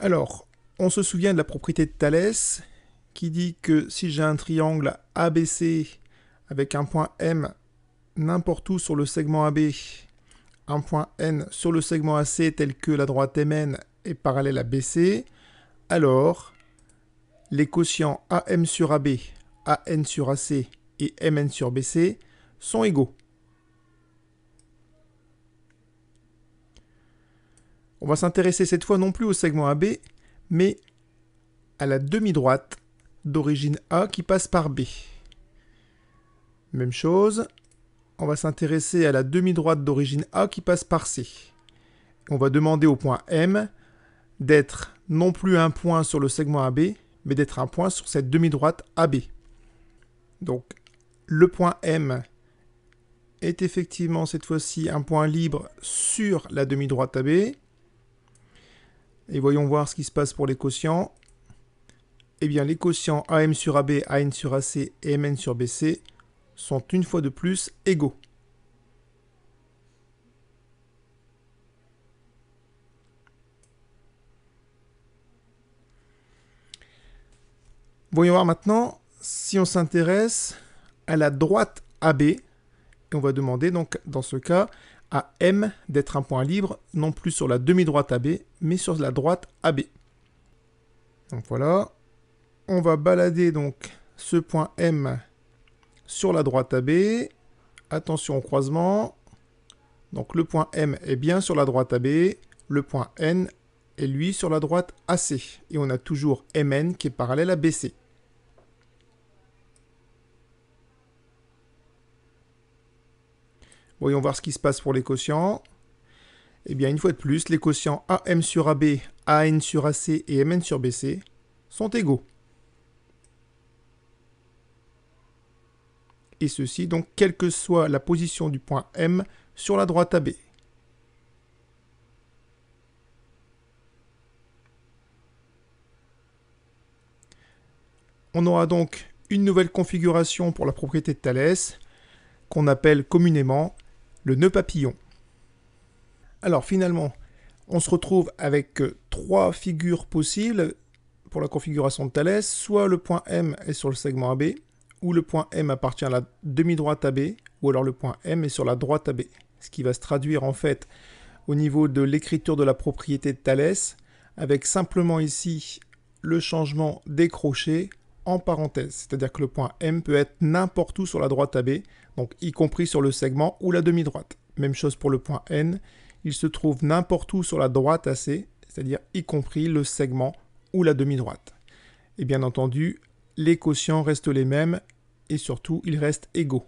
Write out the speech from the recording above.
Alors, on se souvient de la propriété de Thalès qui dit que si j'ai un triangle ABC avec un point M n'importe où sur le segment AB, un point N sur le segment AC tel que la droite MN est parallèle à BC, alors les quotients AM sur AB, AN sur AC et MN sur BC sont égaux. On va s'intéresser cette fois non plus au segment AB, mais à la demi-droite d'origine A qui passe par B. Même chose, on va s'intéresser à la demi-droite d'origine A qui passe par C. On va demander au point M d'être non plus un point sur le segment AB, mais d'être un point sur cette demi-droite AB. Donc, le point M est effectivement cette fois-ci un point libre sur la demi-droite AB. Et voyons voir ce qui se passe pour les quotients. Eh bien, les quotients AM sur AB, AN sur AC et MN sur BC sont une fois de plus égaux. Voyons voir maintenant si on s'intéresse à la droite AB. Et on va demander donc dans ce cas à M d'être un point libre, non plus sur la demi-droite AB, mais sur la droite AB. Donc voilà, on va balader donc ce point M sur la droite AB. Attention au croisement. Donc le point M est bien sur la droite AB, le point N est lui sur la droite AC. Et on a toujours MN qui est parallèle à BC. Voyons voir ce qui se passe pour les quotients. Eh bien, une fois de plus, les quotients AM sur AB, AN sur AC et MN sur BC sont égaux. Et ceci, donc, quelle que soit la position du point M sur la droite AB. On aura donc une nouvelle configuration pour la propriété de Thalès, qu'on appelle communément le nœud papillon. Alors finalement, on se retrouve avec trois figures possibles pour la configuration de Thalès. Soit le point M est sur le segment AB, ou le point M appartient à la demi-droite AB, ou alors le point M est sur la droite AB. Ce qui va se traduire en fait au niveau de l'écriture de la propriété de Thalès, avec simplement ici le changement des crochets en parenthèse. C'est-à-dire que le point M peut être n'importe où sur la droite AB, donc y compris sur le segment ou la demi-droite. Même chose pour le point N, il se trouve n'importe où sur la droite AC, c'est-à-dire y compris le segment ou la demi-droite. Et bien entendu, les quotients restent les mêmes et surtout, ils restent égaux.